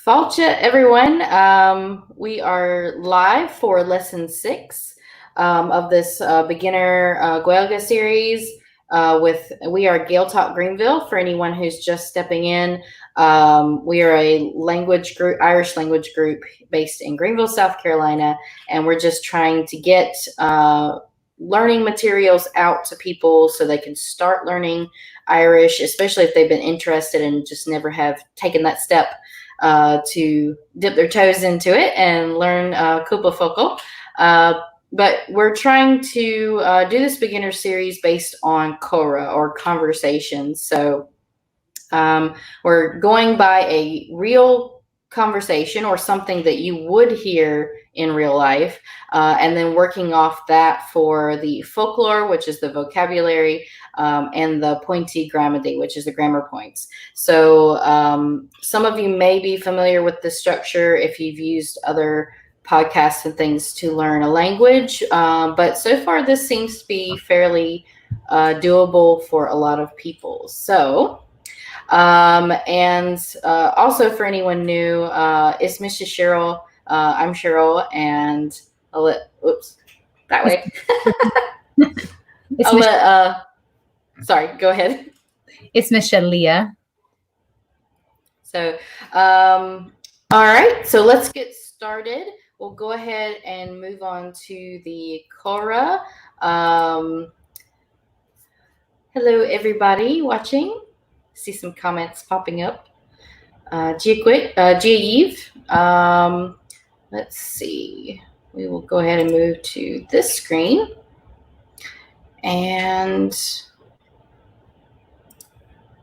Fáilte, everyone. We are live for lesson 6 of this beginner Gaeilge series. We are Gaeltacht Greenville. For anyone who's just stepping in, we are a language group, Irish language group based in Greenville, South Carolina, and we're just trying to get learning materials out to people so they can start learning Irish, especially if they've been interested and just never have taken that step to dip their toes into it and learn Kúpla Focal. But we're trying to do this beginner series based on Comhrá, or conversations. So we're going by a real conversation or something that you would hear in real life, and then working off that for the Focloir, which is the vocabulary, and the Pointí Gramadaí, which is the grammar points. So some of you may be familiar with this structure if you've used other podcasts and things to learn a language, but so far this seems to be fairly doable for a lot of people. So and also for anyone new, it's Mrs. Cheryl. I'm Cheryl, and I'll let, that way. Sorry, go ahead. It's Michelle Leah. So, all right, so let's get started. We'll go ahead and move on to the Comhrá. Hello, everybody watching. See some comments popping up. Gaeilge. Let's see. We will go ahead and move to this screen. And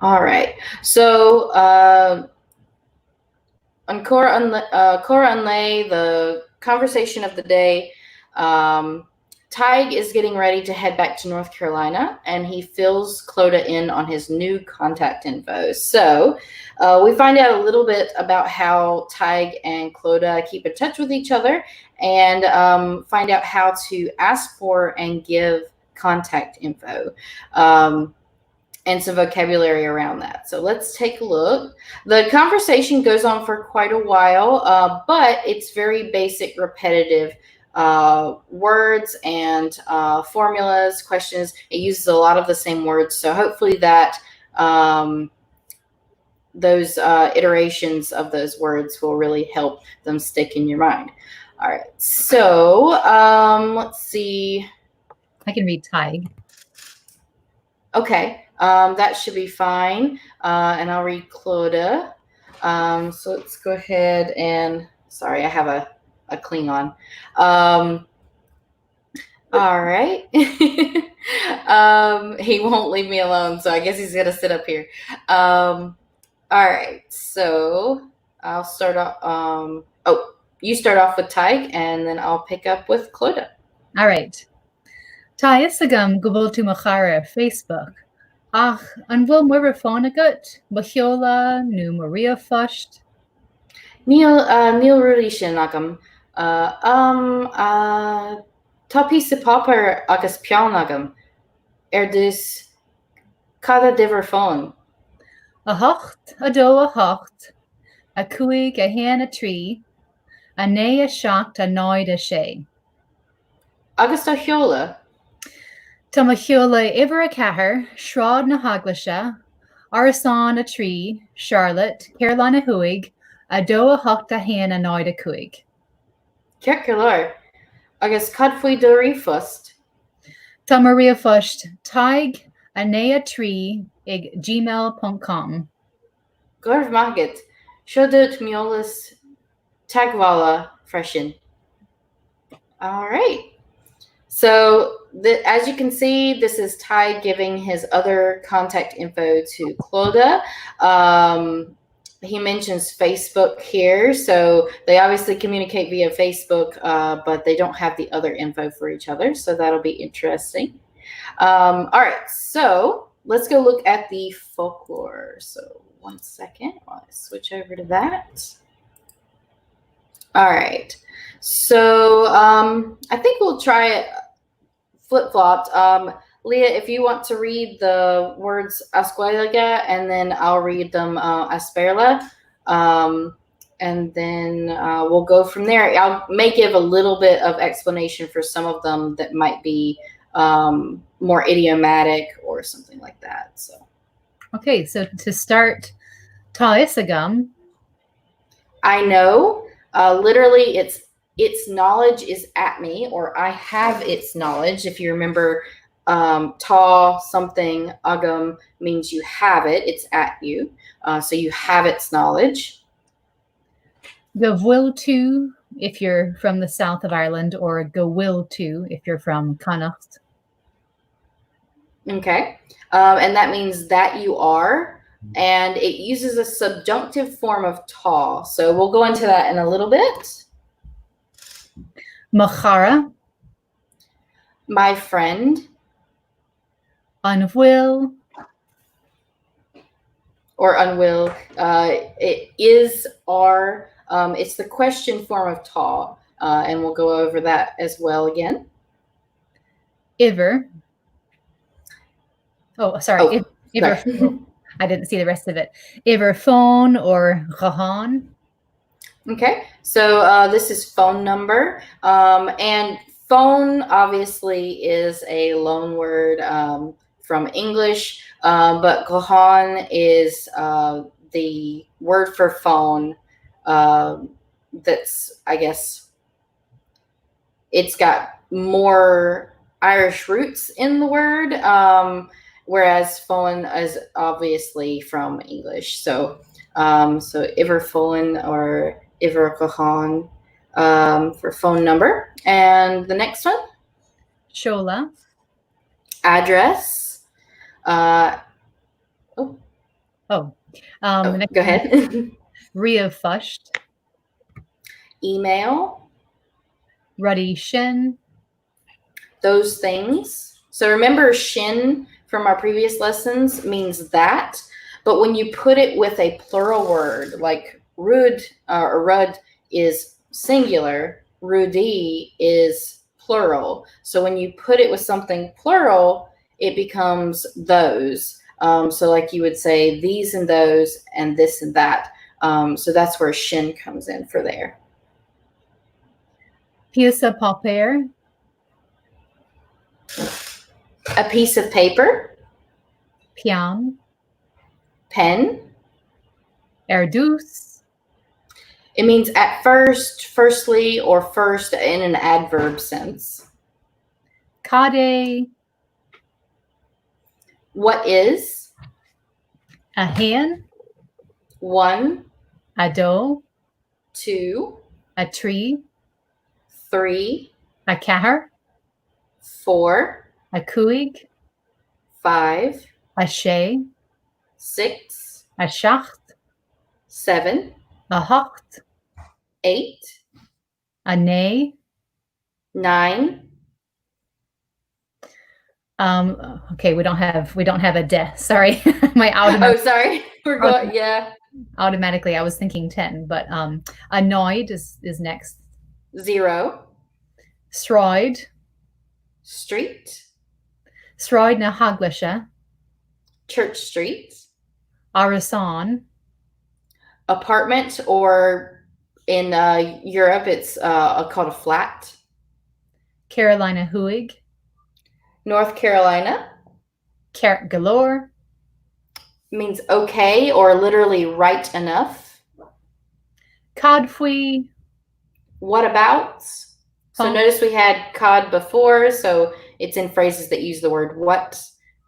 all right. So on Comhrá Unlay, the conversation of the day, Tig is getting ready to head back to North Carolina, and he fills Clodagh in on his new contact info. So we find out a little bit about how Tig and Clodagh keep in touch with each other, and find out how to ask for and give contact info, and some vocabulary around that. So let's take a look. The conversation goes on for quite a while, but it's very basic, repetitive words and formulas, questions. It uses a lot of the same words. So hopefully that those iterations of those words will really help them stick in your mind. All right. So let's see. I can read Tig. Okay. That should be fine. And I'll read Clodagh. So let's go ahead and, sorry, I have a Klingon. All right. He won't leave me alone, so I guess he's gonna sit up here. All right, so I'll start off. You start off with Tig, and then I'll pick up with Clodagh. All right. Tá isagam go bhfuil tú mo chara Facebook. Ach, an bhfuil muir fón agat, ba cheola nó Maria fust. Neil Rudy sin agam. Tá pí popper agus pean agam. Dus cada diver fón. A hocht, a dó a hocht, a cuig a hen a trí, a né a seacht a náid a sé. Agus tá cheola. Tá mo cheola iver a cahar, shrád na haglaise, Arasán a trí, Charlotte, Carolina huig, a dó a hocht a hen a náid a cuig. Ceir agus cad faoi dóirí fust. Tá Maria fust, Tig a né a trí ag gmail.com. Gorf maggot. Seo dút miolas tagvala freshen. All right. So as you can see, this is Tig giving his other contact info to Clodagh. He mentions Facebook here, so they obviously communicate via Facebook, but they don't have the other info for each other, so that'll be interesting. All right, so let's go look at the Focloir. So 1 second while I switch over to that. All right, so I think we'll try it flip-flopped. Leah, if you want to read the words Gaeilge, and then I'll read them Asperla. And then we'll go from there. I may give a little bit of explanation for some of them that might be more idiomatic or something like that. So, okay, so to start, tá isagam. I know, literally, its knowledge is at me, or I have its knowledge. If you remember, tá something agam means you have it; it's at you, so you have its knowledge. Go will to if you're from the south of Ireland, or go will to if you're from Connacht. Okay, and that means that you are, and it uses a subjunctive form of tá. So we'll go into that in a little bit. Machara. My friend. Unwill. Or unwill. It is, are. It's the question form of tá, and we'll go over that as well again. Iver. Oh, sorry. Iver. Sorry. I didn't see the rest of it. Iver phone or Gahan. Okay, so this is phone number, and phone obviously is a loan word from English, but Gahan is the word for phone. That's, I guess, it's got more Irish roots in the word, whereas phone is obviously from English. So Iver phone or Iver Gahan for phone number. And the next one? Shola. Address. Go ahead. Ria Fushed. Email. Ruddy Shin. Those things. So remember, shin from our previous lessons means that, but when you put it with a plural word, like rud or rud is singular, rudi is plural. So when you put it with something plural, it becomes those. So like you would say these and those and this and that. So that's where shin comes in for there. Pieza papier. A piece of paper. Pian. Pen. Erdus. It means at first, firstly, or first in an adverb sense. Kade. What is? A hen. One. A doe. Two. A tree. Three. A cahar. Four. A cuig. Five. A she. Six. A shacht. Seven. A hocht. Eight. A nay. Nine. Okay, we don't have a de. Sorry. My automatic. Oh, sorry. We're going. Yeah. Automatically, I was thinking 10, but annoyed is next. 0. Stroid. Street. Stroid na haglisha. Church Street. Arasan. Apartment, or in Europe, it's called a flat. Carolina Huig. North Carolina. Carrot galore. Means okay, or literally right enough. Codfui. What about? So notice we had cod before, so it's in phrases that use the word what.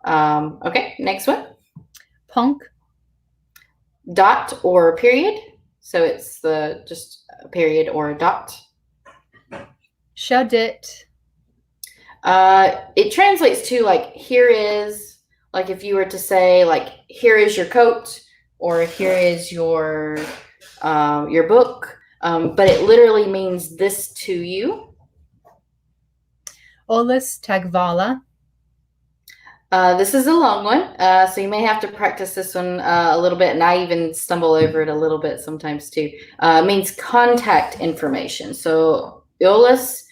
Okay, next one. Punk. Dot or period. So it's just a period or a dot. Shudit. It translates to like here is, like if you were to say like here is your coat, or here is your book, but it literally means this to you. Olis tagvala. This is a long one, so you may have to practice this one a little bit, and I even stumble over it a little bit sometimes too. It means contact information. So Olis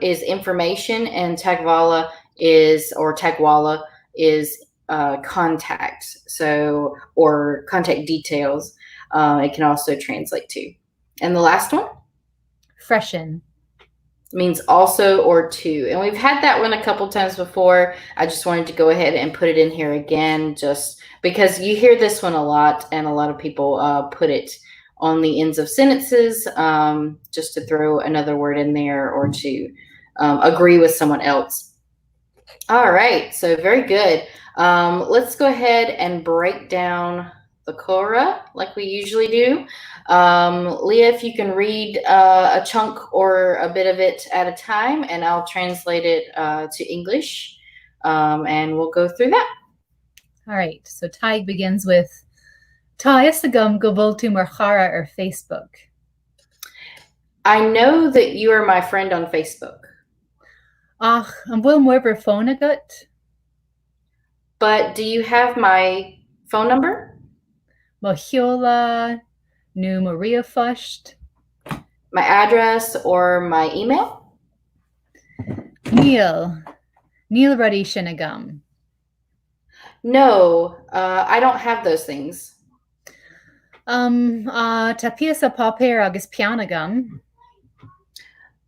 is information, and tagvala is contact. So, or contact details. it can also translate to. And the last one? Freshen. Means also or to. And we've had that one a couple times before. I just wanted to go ahead and put it in here again, just because you hear this one a lot, and a lot of people put it on the ends of sentences, just to throw another word in there or to agree with someone else. All right, so very good. Let's go ahead and break down the Comhrá like we usually do. Leah, if you can read a chunk or a bit of it at a time, and I'll translate it to English, and we'll go through that. All right, so Taig begins with Tá is agam go bhfuil tú mar chara ar Facebook. I know that you are my friend on Facebook. Ach, an bhfuil muir phone agat? But do you have my phone number? Má cheola nó Maria fust? My address or my email? Níl rudí sin agam. No, I don't have those things. Tá pías a papéir agus pean agam.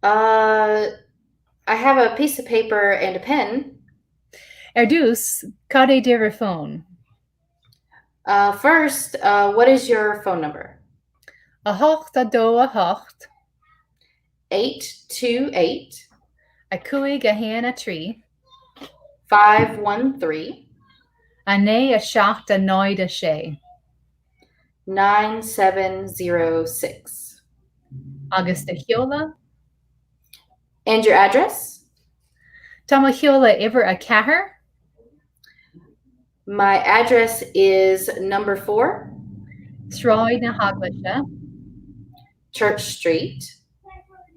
I have a piece of paper and a pen. Dús, cad é dir phone? First, what is your phone number? A hocht a dó a hocht. 828 A cuaig a héan a trí. 513 A né a seacht a náid a sé. 9706. Agus de cheola? And your address? Tá má cheola iver a cethair? My address is number 4 Sráid na Haglaise. Church Street,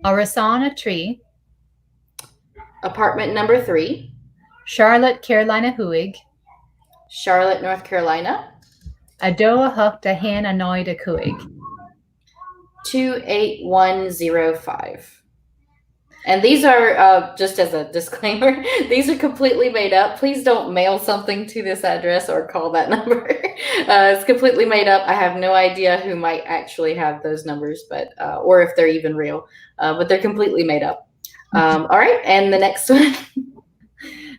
Árasán a trí. apartment number 3, Charlotte, Carolina Huig. Charlotte, North Carolina, A dó a hocht a héan a náid a cuaig. 28105. And these are, just as a disclaimer, these are completely made up. Please don't mail something to this address or call that number. It's completely made up. I have no idea who might actually have those numbers, but or if they're even real. But they're completely made up. All right, and the next one.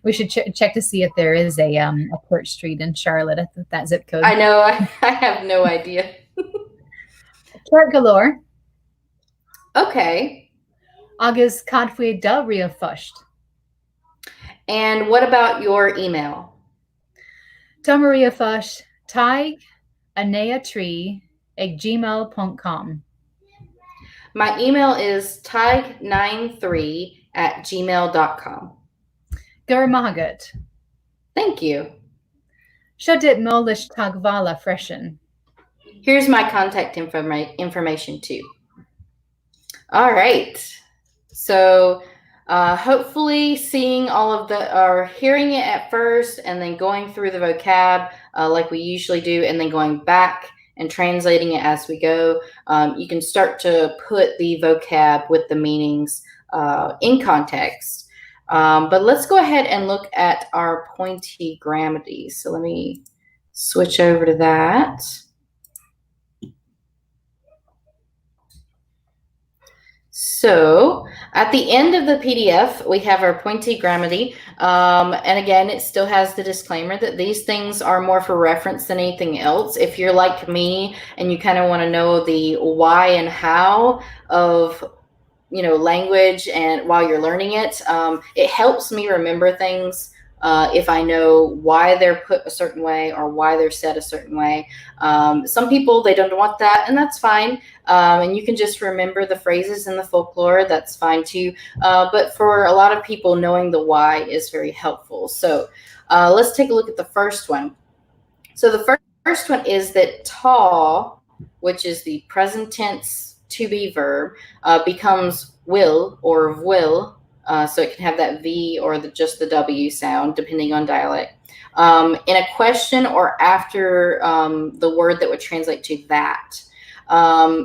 We should check to see if there is a Port Street in Charlotte at that zip code. I know. I have no idea. Cart galore. Okay. Agus cad faoi dá riamh fust. And what about your email? Tá Maria fust taig a né a trí ag gmail.com. My email is tig93@gmail.com. Gur mahagat. Thank you. Seo dit nólis tagvala freshen. Here's my contact information too. All right. So hopefully seeing all of or hearing it at first and then going through the vocab like we usually do, and then going back and translating it as we go, you can start to put the vocab with the meanings in context. But let's go ahead and look at our Pointí Gramadaí. So let me switch over to that. So at the end of the PDF, we have our Pointí Gramadaí. And again, it still has the disclaimer that these things are more for reference than anything else. If you're like me and you kind of want to know the why and how of language, and while you're learning it, it helps me remember things if I know why they're put a certain way or why they're said a certain way. Some people, they don't want that, and that's fine. And you can just remember the phrases in the folklore. That's fine too. But for a lot of people, knowing the why is very helpful. So let's take a look at the first one. So the first one is that tá, which is the present tense to be verb, becomes will or will. So it can have that V or just the W sound, depending on dialect, in a question or after the word that would translate to that.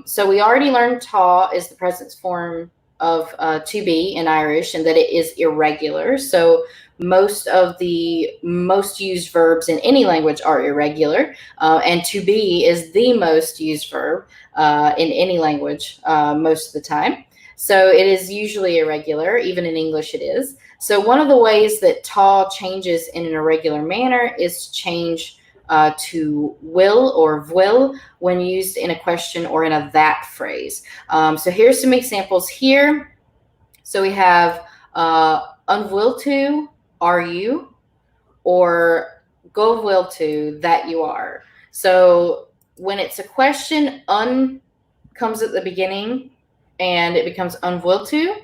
So we already learned tá is the present form of to be in Irish, and that it is irregular. So most of the most used verbs in any language are irregular, and to be is the most used verb in any language most of the time. So it is usually irregular, even in English it is. So one of the ways that ta changes in an irregular manner is to change to will or vil when used in a question or in a that phrase. So here's some examples here. So we have unwil to, are you, or go will to, that you are. So when it's a question, un comes at the beginning and it becomes unwil to.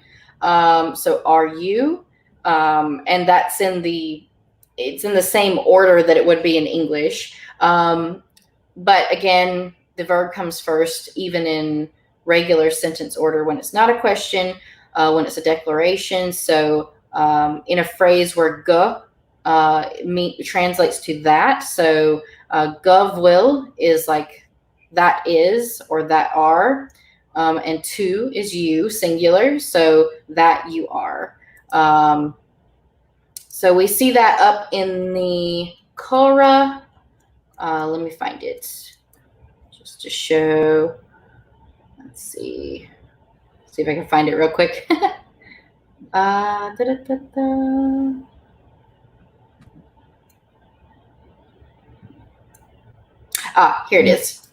So are you, and that's it's in the same order that it would be in English. But again, the verb comes first, even in regular sentence order when it's not a question, when it's a declaration. So in a phrase where g translates to that. So gov will is like that is or that are, and to is you, singular. So that you are. So we see that up in the Comhrá. Let me find it just to show. Let's see if I can find it real quick. Here it is.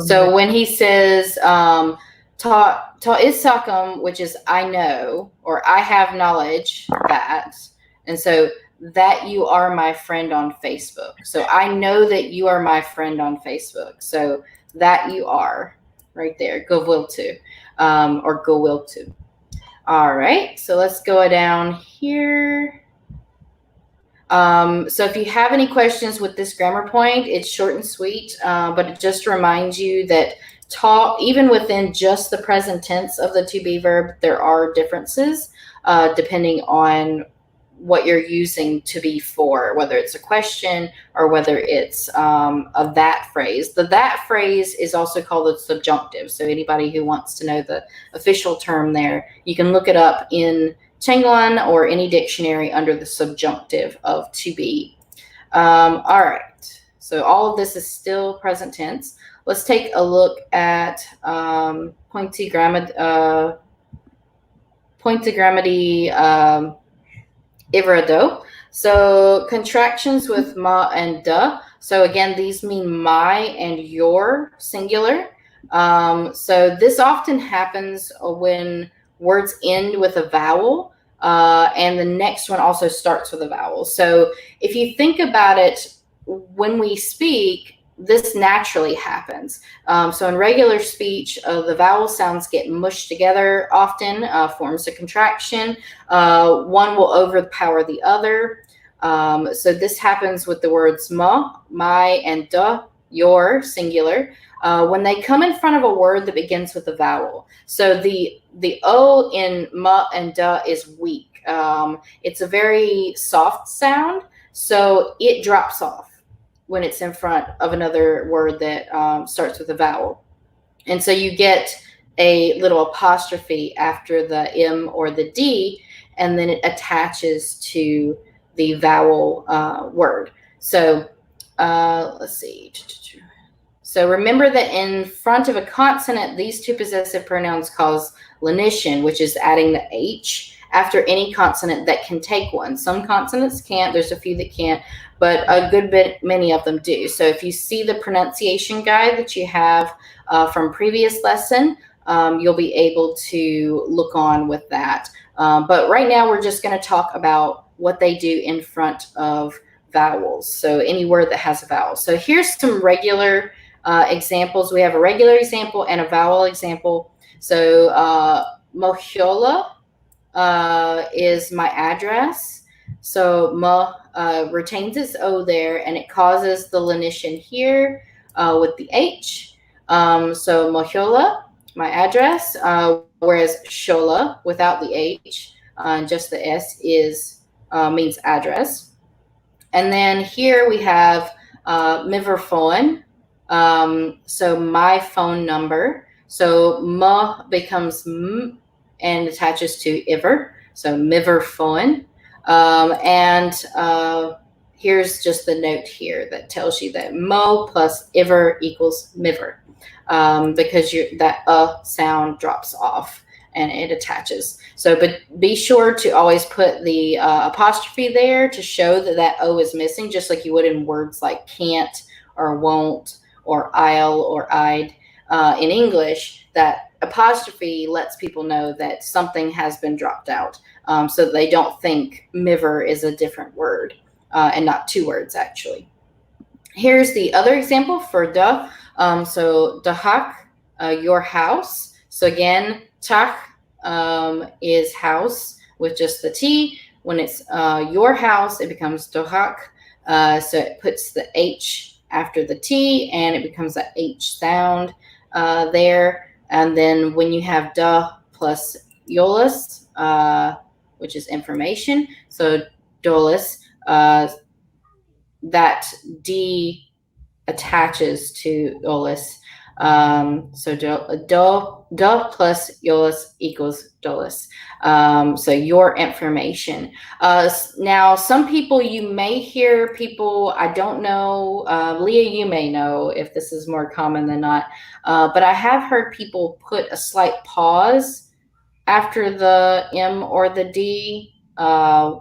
So when he says ta is sakum, which is I know or I have knowledge that, and so that you are my friend on Facebook. So I know that you are my friend on Facebook. So that you are right there. Go will to, or go will to. All right. So let's go down here. So if you have any questions with this grammar point, it's short and sweet, but it just reminds you that even within just the present tense of the to be verb, there are differences depending on what you're using to be for, whether it's a question or whether it's a that phrase. The that phrase is also called a subjunctive. So anybody who wants to know the official term there, you can look it up in Chenglun or any dictionary under the subjunctive of to be. All right. So all of this is still present tense. Let's take a look at Pointí Gramadaí Ivrado. So contractions with ma and da. So again, these mean my and your, singular. So this often happens when words end with a vowel, and the next one also starts with a vowel. So if you think about it, when we speak, this naturally happens. So in regular speech, the vowel sounds get mushed together often, forms a contraction. One will overpower the other. So this happens with the words ma, my, and da, your, singular, when they come in front of a word that begins with a vowel. So the O in ma and da is weak. It's a very soft sound, so it drops off when it's in front of another word that starts with a vowel. And so you get a little apostrophe after the M or the D, and then it attaches to the vowel word. So let's see. So remember that in front of a consonant, these two possessive pronouns cause lenition, which is adding the H after any consonant that can take one. Some consonants can't. There's a few that can't, but a good bit, many of them do. So if you see the pronunciation guide that you have from previous lesson, you'll be able to look on with that. But right now, we're just going to talk about what they do in front of vowels. So any word that has a vowel. So here's some regular examples. We have a regular example and a vowel example. So Mohiola is my address. So ma retains its O there, and it causes the lenition here with the H. So Mohiola, my address, whereas Shola without the H, just the S is means address. And then here we have Miverphone, so my phone number. So ma becomes m and attaches to iver, so Miverphone. Here's just the note here that tells you that mo plus iver equals miver, because that sound drops off and it attaches. So, but be sure to always put the apostrophe there to show that that O is missing, just like you would in words like can't or won't or I'll or I'd. In English, that apostrophe lets people know that something has been dropped out, so that they don't think miver is a different word, and not two words actually. Here's the other example for da. So dahak, your house. So again, tach is house with just the T. When it's your house, it becomes dohak. So it puts the H after the T and it becomes a H sound there. And then when you have da plus yolis, which is information, so dolis, that D attaches to yolis. So do plus yolis equals dolis. So your information. Now, some people, you may hear people, I don't know, Leah, you may know if this is more common than not, but I have heard people put a slight pause after the M or the D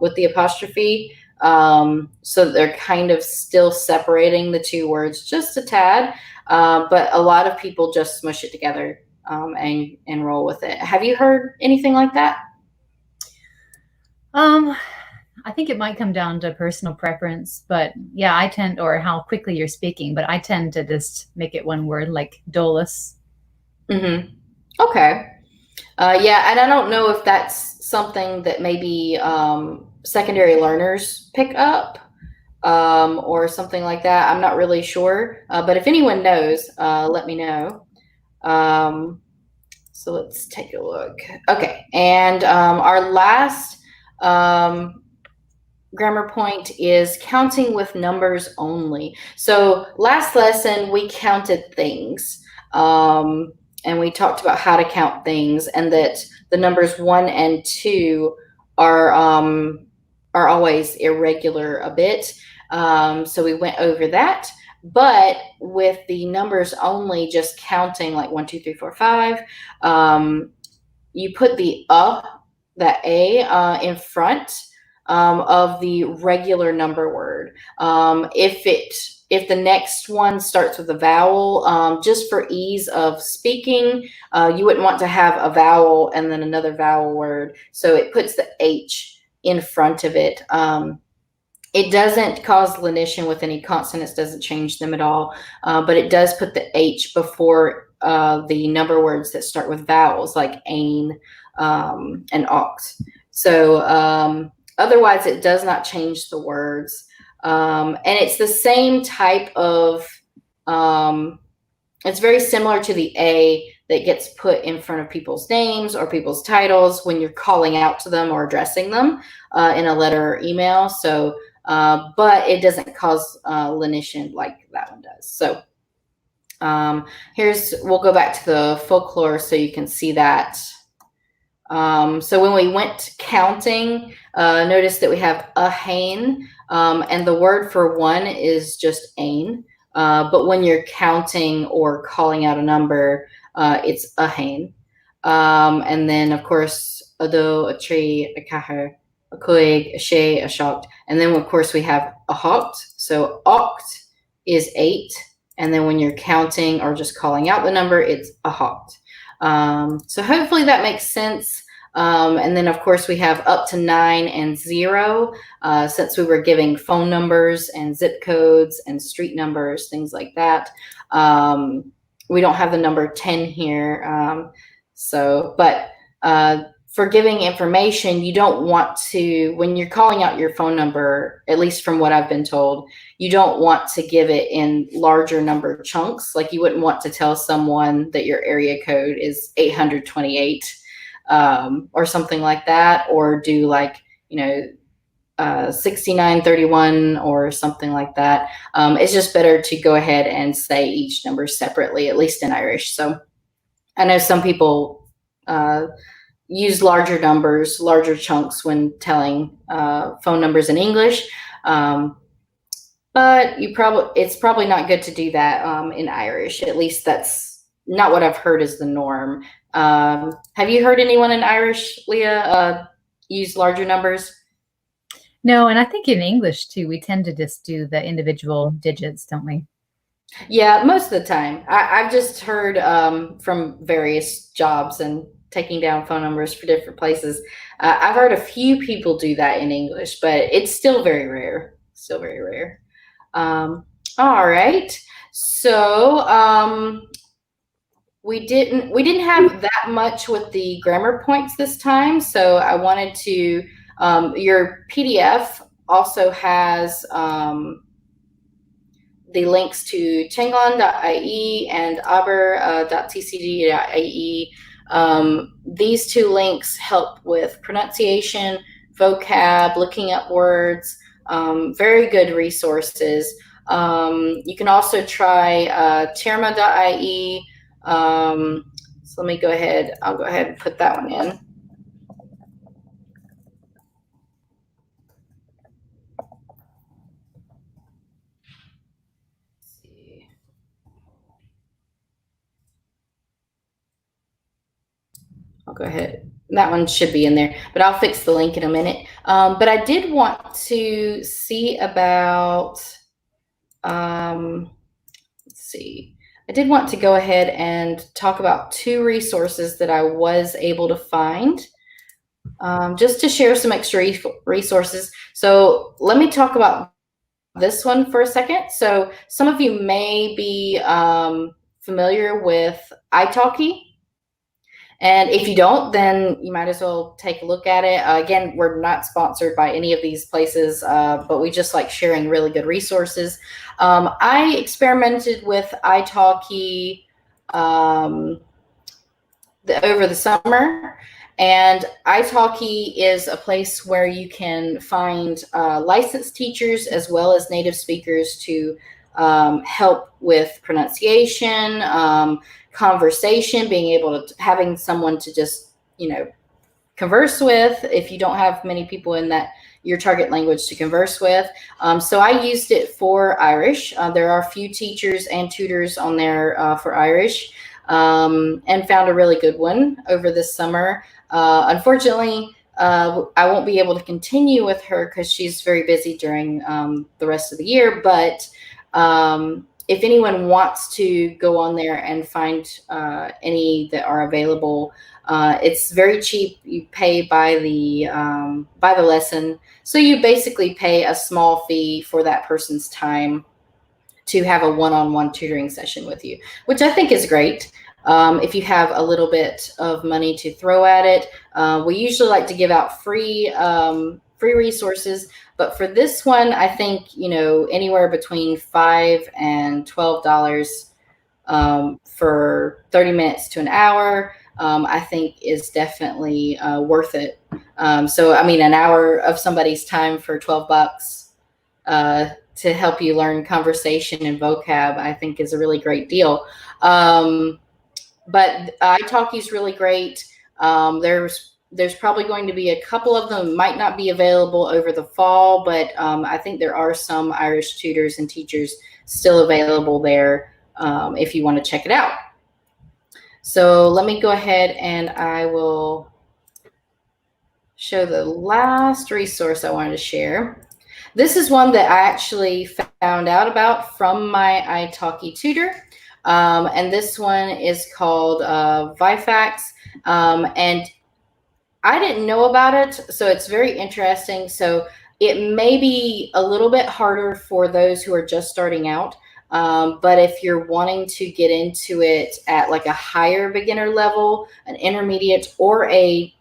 with the apostrophe. So they're kind of still separating the two words just a tad, but a lot of people just smush it together and roll with it. Have you heard anything like that? I think it might come down to personal preference, but yeah, I tend, or how quickly you're speaking, but I tend to just make it one word, like dolus. Mm-hmm. Okay. Yeah, and I don't know if that's something that maybe secondary learners pick up, or something like that. I'm not really sure, but if anyone knows, let me know. So let's take a look. Okay, and our last grammar point is counting with numbers only. So last lesson we counted things, and we talked about how to count things, and that the numbers 1 and 2 are always irregular a bit. So we went over that. But with the numbers only, just counting like 1, 2, 3, 4, 5, you put the that A in front of the regular number word. If the next one starts with a vowel, just for ease of speaking, you wouldn't want to have a vowel and then another vowel word. So it puts the H in front of it. It doesn't cause lenition with any consonants, doesn't change them at all, but it does put the H before the number words that start with vowels like ain and ox. So otherwise, it does not change the words. And it's the same type of, it's very similar to the A that gets put in front of people's names or people's titles when you're calling out to them or addressing them in a letter or email. So, but it doesn't cause lenition like that one does. So we'll go back to the Focloir so you can see that. So when we went counting, notice that we have a hain, and the word for one is just ain. But when you're counting or calling out a number, it's a hain. And then, of course, a do, a tree, a caher, a coig, a she, a shoct. And then, of course, we have a hoct. So oct is 8. And then when you're counting or just calling out the number, it's a hoct. So hopefully that makes sense. And then, of course, we have up to 9 and 0, since we were giving phone numbers and zip codes and street numbers, things like that. We don't have the number 10 here. But for giving information, you don't want to, when you're calling out your phone number, at least from what I've been told, you don't want to give it in larger number chunks. Like you wouldn't want to tell someone that your area code is 828 or something like that, or do like, 6931 or something like that. It's just better to go ahead and say each number separately, at least in Irish. So I know some people use larger numbers, larger chunks when telling phone numbers in English. But it's probably not good to do that in Irish. At least that's not what I've heard is the norm. Have you heard anyone in Irish, Leah, use larger numbers? No, and I think in English too, we tend to just do the individual digits, don't we? Yeah, most of the time. I've just heard from various jobs and taking down phone numbers for different places. I've heard a few people do that in English, but it's still very rare. Still very rare. All right. So we didn't have that much with the grammar points this time. So I wanted to your PDF also has the links to Chenglon.ie and aber.tcd.ie. These two links help with pronunciation, vocab, looking up words, very good resources. You can also try terma.ie. So let me go ahead. I'll go ahead and put that one in. I'll go ahead. That one should be in there, but I'll fix the link in a minute. But I did want to see about, let's see. I did want to go ahead and talk about two resources that I was able to find, just to share some extra resources. So let me talk about this one for a second. So some of you may be familiar with italki. And if you don't, then you might as well take a look at it. Again, we're not sponsored by any of these places, but we just like sharing really good resources. I experimented with italki over the summer, and italki is a place where you can find licensed teachers as well as native speakers to help with pronunciation, conversation, being able to having someone to just, converse with if you don't have many people in that your target language to converse with. So I used it for Irish. There are a few teachers and tutors on there for Irish, and found a really good one over this summer. Unfortunately, I won't be able to continue with her because she's very busy during the rest of the year, but if anyone wants to go on there and find any that are available, it's very cheap. You pay by the lesson, so you basically pay a small fee for that person's time to have a one-on-one tutoring session with you, which I think is great. If you have a little bit of money to throw at it, we usually like to give out free resources. But for this one, I think, anywhere between $5 and $12 for 30 minutes to an hour, I think is definitely worth it. So, I mean, an hour of somebody's time for $12 to help you learn conversation and vocab, I think is a really great deal. But italki is really great. There's probably going to be a couple of them might not be available over the fall, but I think there are some Irish tutors and teachers still available there if you want to check it out. So let me go ahead and I will show the last resource I wanted to share. This is one that I actually found out about from my italki tutor. And this one is called Vifax. And I didn't know about it, so it's very interesting. So it may be a little bit harder for those who are just starting out. But if you're wanting to get into it at like a higher beginner level, an intermediate, or a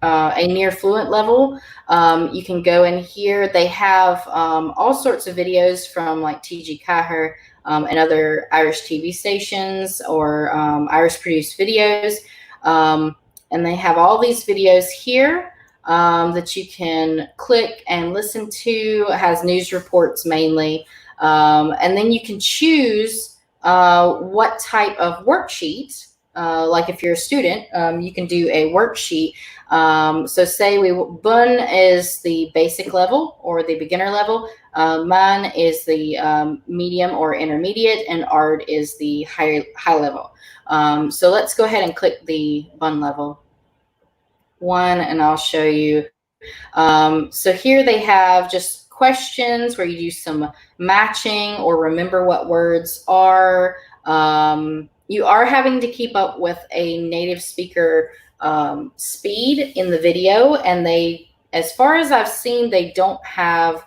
near fluent level, you can go in here. They have all sorts of videos from like TG Cahir and other Irish TV stations or Irish produced videos. And they have all these videos here that you can click and listen to. It has news reports mainly. And then you can choose what type of worksheet like if you're a student, you can do a worksheet. So say bun is the basic level or the beginner level. Man is the medium or intermediate, and art is the high level. So let's go ahead and click the bun level one, and I'll show you. So here they have just questions where you do some matching or remember what words are. You are having to keep up with a native speaker speed in the video, and they, as far as I've seen, they don't have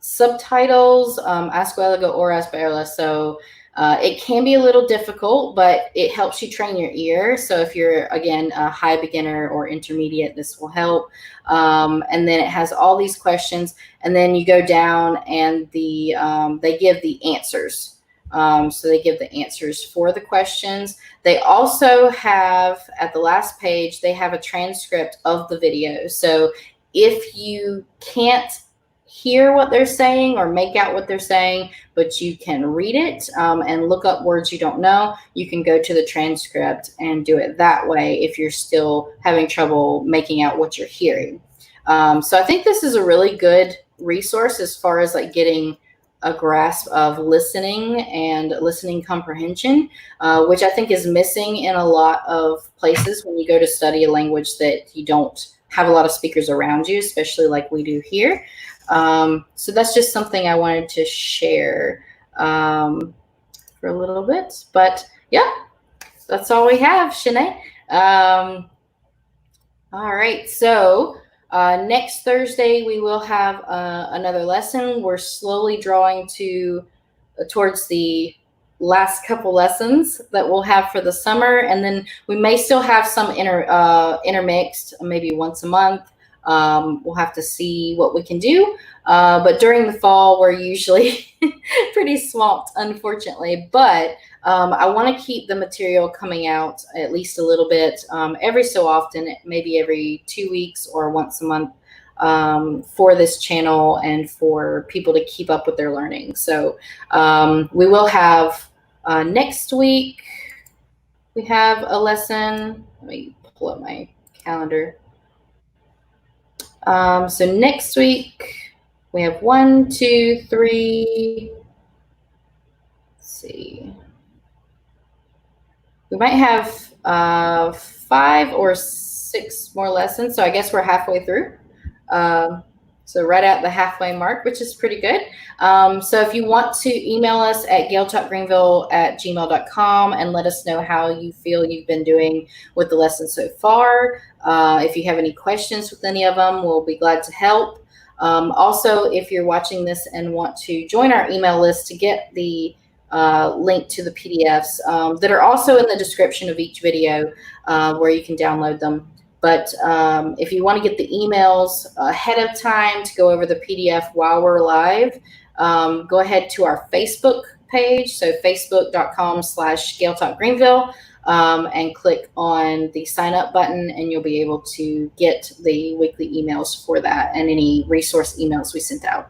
subtitles, as Gaeilge or as Béarla. So it can be a little difficult, but it helps you train your ear. So if you're, again, a high beginner or intermediate, this will help. And then it has all these questions, and then you go down and they give the answers. So they give the answers for the questions. They also have, at the last page, they have a transcript of the video. So if you can't hear what they're saying or make out what they're saying, but you can read it and look up words you don't know, you can go to the transcript and do it that way if you're still having trouble making out what you're hearing. So I think this is a really good resource as far as like getting a grasp of listening and listening comprehension, which I think is missing in a lot of places when you go to study a language that you don't have a lot of speakers around you, especially like we do here. So that's just something I wanted to share for a little bit. But yeah, that's all we have, Shanae. All right, so next Thursday we will have another lesson. We're slowly drawing towards the last couple lessons that we'll have for the summer, and then we may still have some intermixed, maybe once a month. We'll have to see what we can do. But during the fall, we're usually pretty swamped, unfortunately. But I want to keep the material coming out at least a little bit every so often, maybe every 2 weeks or once a month for this channel and for people to keep up with their learning. So we will have next week, we have a lesson. Let me pull up my calendar. So next week we have 1, 2, 3. Let's see. We might have 5 or 6 more lessons. So I guess we're halfway through. So right at the halfway mark, which is pretty good. So if you want to email us at gaeltachtgreenville@gmail.com and let us know how you feel you've been doing with the lesson so far. If you have any questions with any of them, we'll be glad to help. Also, if you're watching this and want to join our email list to get the link to the PDFs that are also in the description of each video where you can download them. But if you want to get the emails ahead of time to go over the PDF while we're live, go ahead to our Facebook page, so facebook.com/Gaeltacht Greenville, and click on the sign up button, and you'll be able to get the weekly emails for that and any resource emails we sent out.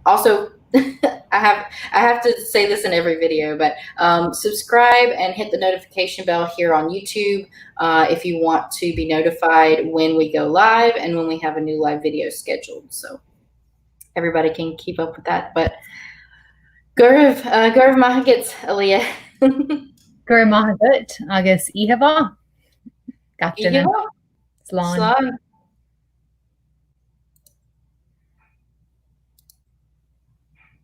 Also, I have to say this in every video, but subscribe and hit the notification bell here on YouTube if you want to be notified when we go live and when we have a new live video scheduled. So everybody can keep up with that. But Gurv Mahagit, Aliyah. Gur Mahagut, agus Ihava. Gotcha. Slán.